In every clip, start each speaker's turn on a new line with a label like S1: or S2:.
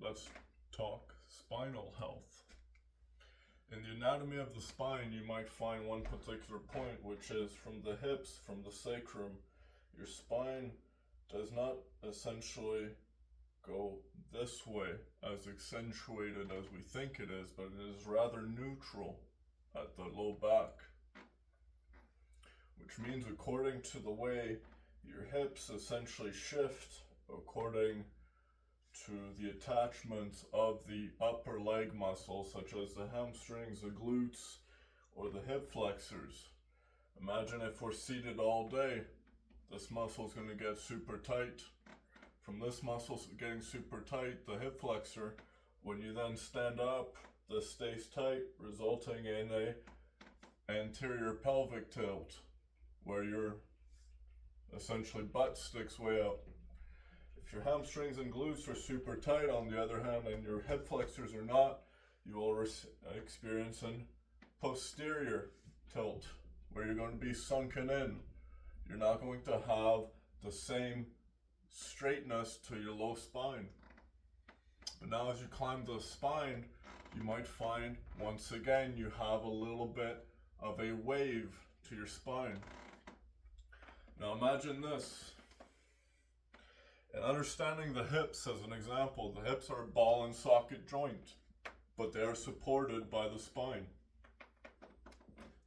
S1: let's talk spinal health. In the anatomy of the spine, you might find one particular point, which is from the hips, from the sacrum. Your spine does not essentially go this way, as accentuated as we think it is, but it is rather neutral at the low back. Which means according to the way your hips essentially shift, according to the attachments of the upper leg muscles, such as the hamstrings, the glutes, or the hip flexors. Imagine if we're seated all day, this muscle is going to get super tight. From this muscle getting super tight, the hip flexor, when you then stand up, this stays tight, resulting in a anterior pelvic tilt, where your essentially butt sticks way up. If your hamstrings and glutes are super tight, on the other hand, and your hip flexors are not, you will experience an posterior tilt, where you're going to be sunken in. You're not going to have the same straightness to your low spine. But now as you climb the spine, you might find, once again, you have a little bit of a wave to your spine. Now imagine this. In understanding the hips as an example, the hips are a ball and socket joint, but they are supported by the spine.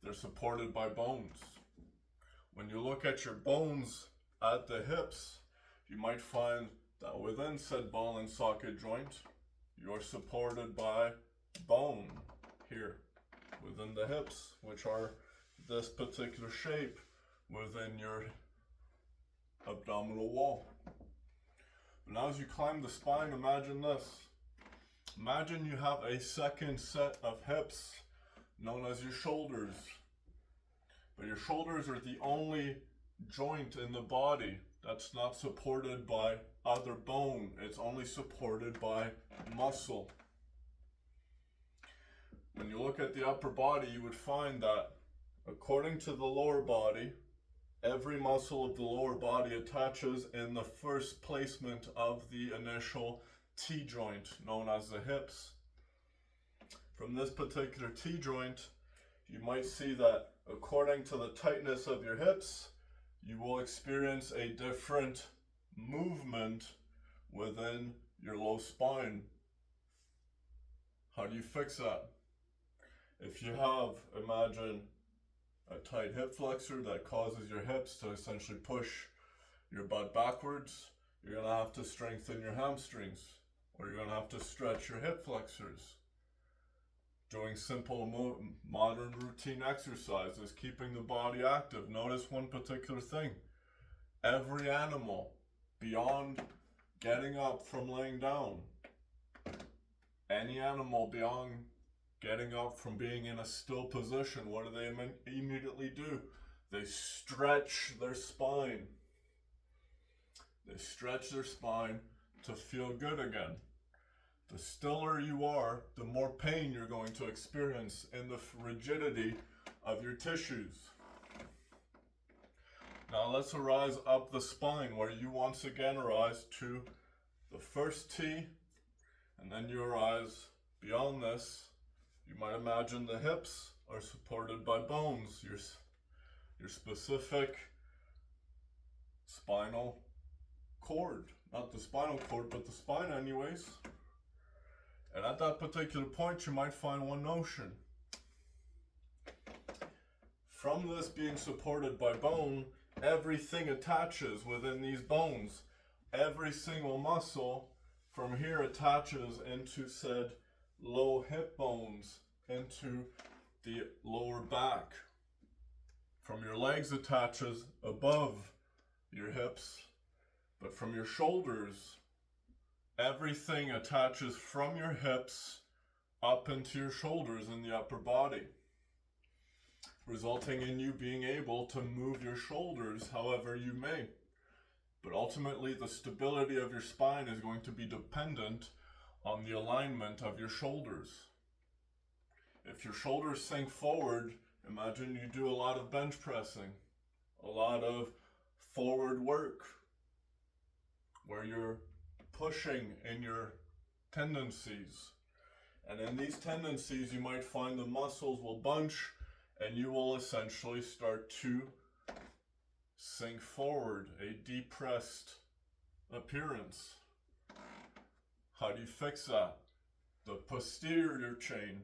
S1: They're supported by bones. When you look at your bones at the hips, you might find that within said ball and socket joint, you are supported by bone here within the hips, which are this particular shape within your abdominal wall. But now as you climb the spine, imagine this. Imagine you have a second set of hips known as your shoulders. But your shoulders are the only joint in the body that's not supported by other bone. It's only supported by muscle. When you look at the upper body, you would find that according to the lower body, every muscle of the lower body attaches in the first placement of the initial T-joint, known as the hips. From this particular T-joint, you might see that according to the tightness of your hips, you will experience a different movement within your low spine. How do you fix that? If you have, imagine, a tight hip flexor that causes your hips to essentially push your butt backwards, you're going to have to strengthen your hamstrings, or you're going to have to stretch your hip flexors. Doing simple modern routine exercises, keeping the body active. Notice one particular thing. Every animal, beyond getting up from laying down, any animal beyond getting up from being in a still position, what do they immediately do? They stretch their spine. They stretch their spine to feel good again. The stiller you are, the more pain you're going to experience in the rigidity of your tissues. Now let's arise up the spine, where you once again arise to the first T, and then you arise beyond this. You might imagine the hips are supported by bones, your specific spinal cord. Not the spinal cord, but the spine anyways. And at that particular point, you might find one notion. From this being supported by bone, everything attaches within these bones. Every single muscle from here attaches into said low hip bones, into the lower back. From your legs attaches above your hips, but from your shoulders, everything attaches from your hips up into your shoulders in the upper body, resulting in you being able to move your shoulders however you may. But ultimately, the stability of your spine is going to be dependent on the alignment of your shoulders. If your shoulders sink forward, imagine you do a lot of bench pressing, a lot of forward work, where you're pushing in your tendencies. And in these tendencies, you might find the muscles will bunch and you will essentially start to sink forward, a depressed appearance. How do you fix that? The posterior chain.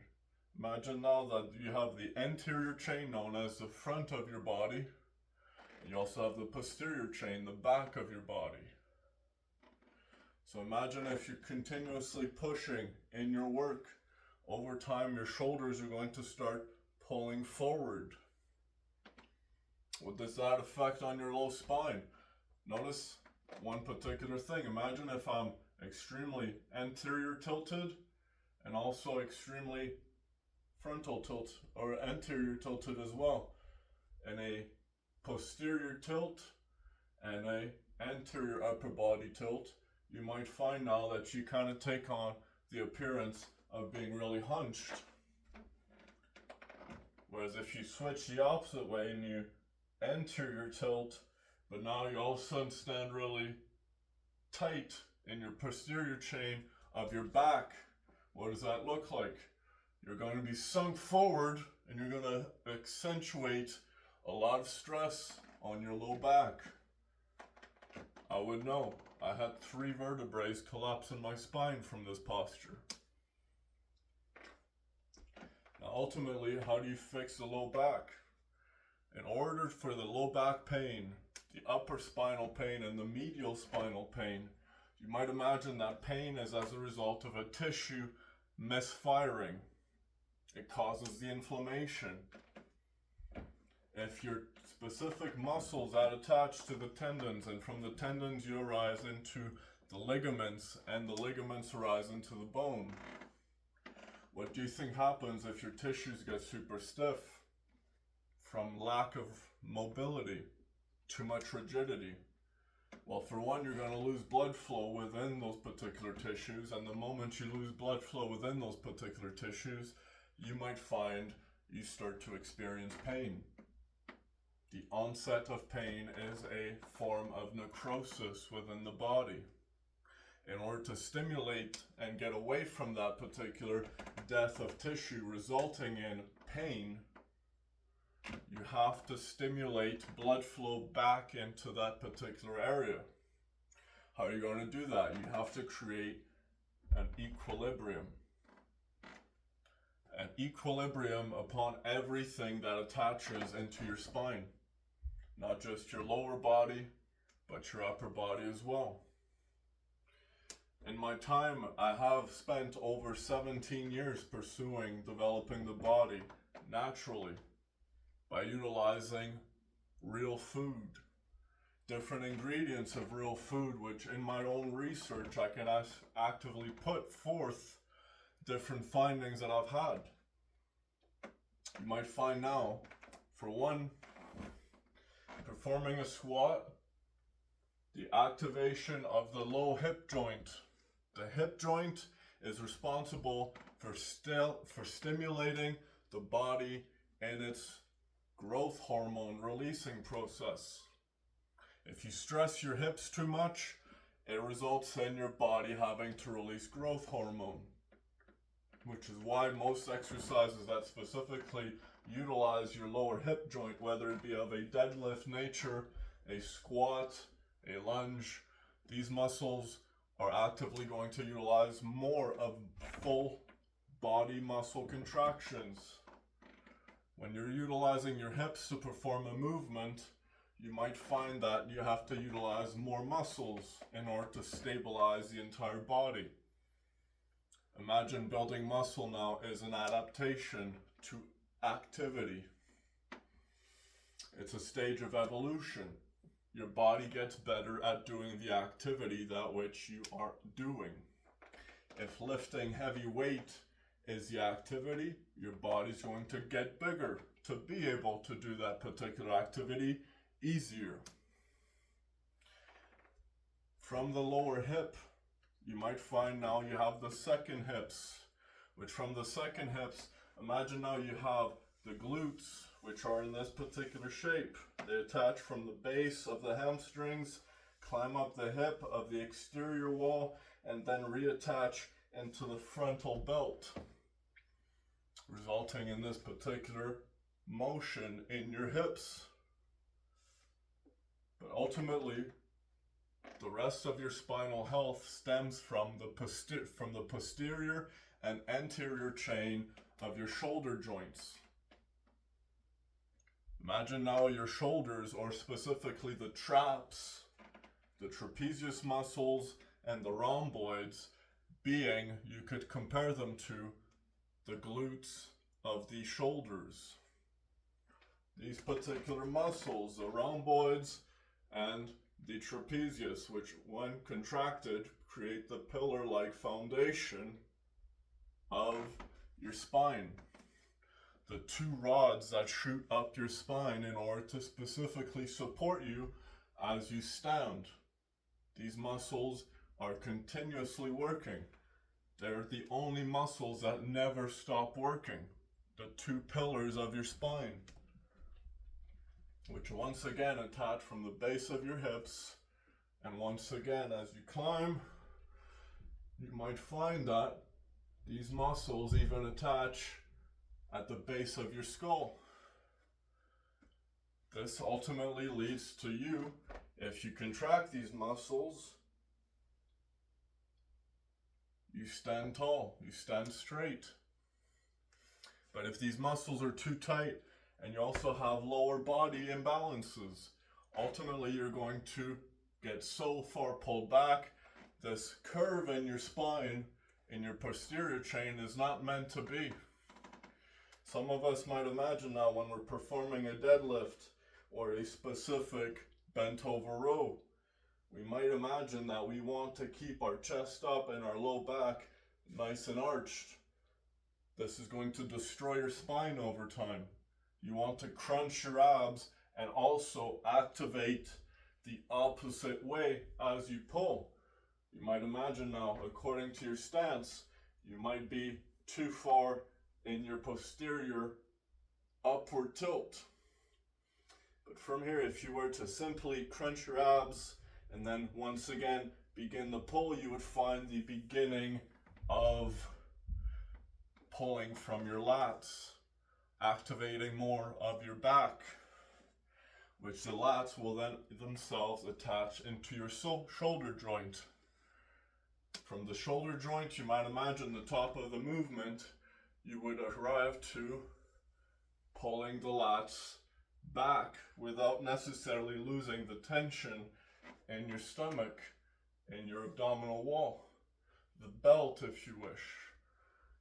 S1: Imagine now that you have the anterior chain known as the front of your body. You also have the posterior chain, the back of your body. So imagine if you're continuously pushing in your work, over time your shoulders are going to start pulling forward. What does that affect on your low spine? Notice one particular thing. Imagine if I'm extremely anterior tilted and also extremely frontal tilt or anterior tilted as well. And a posterior tilt and a anterior upper body tilt, you might find now that you kind of take on the appearance of being really hunched. Whereas if you switch the opposite way and you anterior tilt, but now you all of a sudden stand really tight in your posterior chain of your back, what does that look like? You're going to be sunk forward and you're going to accentuate a lot of stress on your low back. I would know. I had 3 vertebrae collapse in my spine from this posture. Now ultimately, how do you fix the low back? In order for the low back pain, the upper spinal pain, and the medial spinal pain, you might imagine that pain is as a result of a tissue misfiring. It causes the inflammation. If your specific muscles that attach to the tendons, and from the tendons you arise into the ligaments, and the ligaments arise into the bone, what do you think happens if your tissues get super stiff from lack of mobility, too much rigidity? Well, for one, you're going to lose blood flow within those particular tissues, and the moment you lose blood flow within those particular tissues, you might find you start to experience pain. The onset of pain is a form of necrosis within the body. In order to stimulate and get away from that particular death of tissue resulting in pain, you have to stimulate blood flow back into that particular area. How are you going to do that? You have to create an equilibrium. An equilibrium upon everything that attaches into your spine. Not just your lower body, but your upper body as well. In my time, I have spent over 17 years pursuing developing the body naturally by utilizing real food, different ingredients of real food, which in my own research I can actively put forth different findings that I've had. You might find now, for one, performing a squat, the activation of the low hip joint. The hip joint is responsible for stimulating the body in its growth hormone releasing process. If you stress your hips too much, it results in your body having to release growth hormone, which is why most exercises that specifically utilize your lower hip joint, whether it be of a deadlift nature, a squat, a lunge, these muscles are actively going to utilize more of full body muscle contractions. When you're utilizing your hips to perform a movement, you might find that you have to utilize more muscles in order to stabilize the entire body. Imagine building muscle now is an adaptation to activity. It's a stage of evolution. Your body gets better at doing the activity that which you are doing. If lifting heavy weight is the activity, your body's going to get bigger to be able to do that particular activity easier. From the lower hip, you might find now you have the second hips, which from the second hips, imagine now you have the glutes, which are in this particular shape. They attach from the base of the hamstrings, climb up the hip of the exterior wall, and then reattach into the frontal belt, resulting in this particular motion in your hips. But ultimately, the rest of your spinal health stems from the posterior and anterior chain of your shoulder joints. Imagine now your shoulders, or specifically the traps, the trapezius muscles and the rhomboids being, you could compare them to the glutes of the shoulders. These particular muscles, the rhomboids and the trapezius, which when contracted create the pillar-like foundation of your spine. The two rods that shoot up your spine in order to specifically support you as you stand. These muscles are continuously working. They're the only muscles that never stop working. The two pillars of your spine, which once again attach from the base of your hips. And once again, as you climb, you might find that these muscles even attach at the base of your skull. This ultimately leads to you, if you contract these muscles, you stand tall, you stand straight. But if these muscles are too tight and you also have lower body imbalances, ultimately you're going to get so far pulled back. This curve in your spine, in your posterior chain, is not meant to be. Some of us might imagine now when we're performing a deadlift or a specific bent over row, we might imagine that we want to keep our chest up and our low back nice and arched. This is going to destroy your spine over time. You want to crunch your abs and also activate the opposite way as you pull. You might imagine now, according to your stance, you might be too far in your posterior upward tilt. But from here, if you were to simply crunch your abs and then once again begin the pull, you would find the beginning of pulling from your lats, activating more of your back, which the lats will then themselves attach into your shoulder joint. From the shoulder joint, you might imagine the top of the movement, you would arrive to pulling the lats back without necessarily losing the tension in your stomach, in your abdominal wall, the belt if you wish.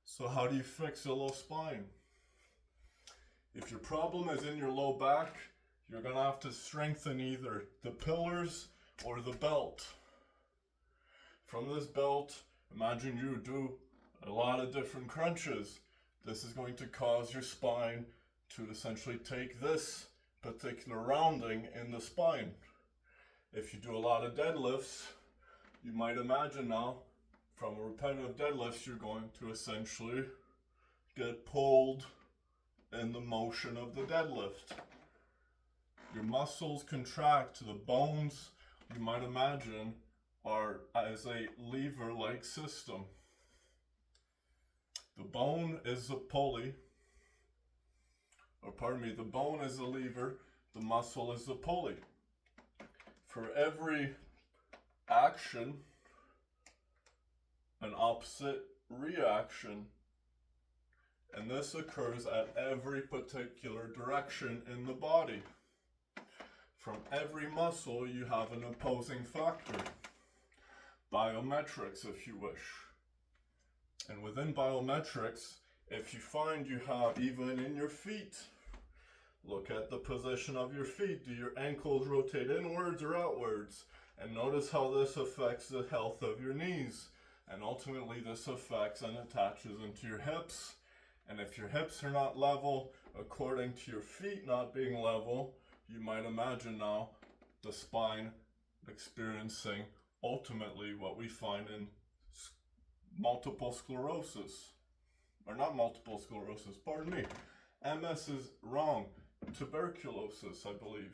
S1: So how do you fix a low spine? If your problem is in your low back, you're going to have to strengthen either the pillars or the belt. From this belt, imagine you do a lot of different crunches. This is going to cause your spine to essentially take this particular rounding in the spine. If you do a lot of deadlifts, you might imagine now, from repetitive deadlifts, you're going to essentially get pulled in the motion of the deadlift. Your muscles contract, the bones, you might imagine, are as a lever-like system. The bone is a pulley, the bone is a lever, the muscle is a pulley. For every action, an opposite reaction, and this occurs at every particular direction in the body. From every muscle, you have an opposing factor. Biometrics, if you wish. And within biometrics, if you find you have, even in your feet, look at the position of your feet. Do your ankles rotate inwards or outwards? And notice how this affects the health of your knees. And ultimately, this affects and attaches into your hips. And if your hips are not level, according to your feet not being level, you might imagine now the spine experiencing ultimately what we find in multiple sclerosis. Or not multiple sclerosis, pardon me. MS is wrong. Tuberculosis, I believe.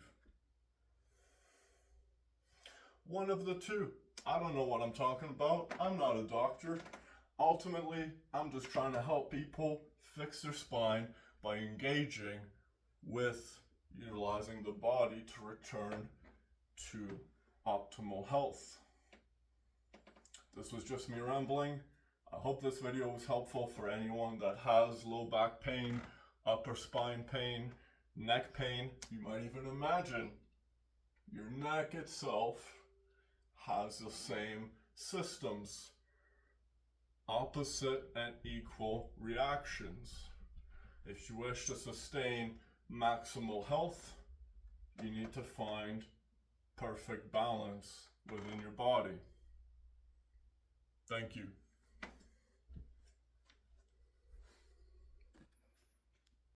S1: One of the two. I don't know what I'm talking about. I'm not a doctor. ultimately, I'm just trying to help people fix their spine by engaging with utilizing the body to return to optimal health. This was just me rambling. I hope this video was helpful for anyone that has low back pain, upper spine pain, neck pain. You might even imagine your neck itself has the same systems, opposite and equal reactions. If you wish to sustain maximal health, you need to find perfect balance within your body. Thank you.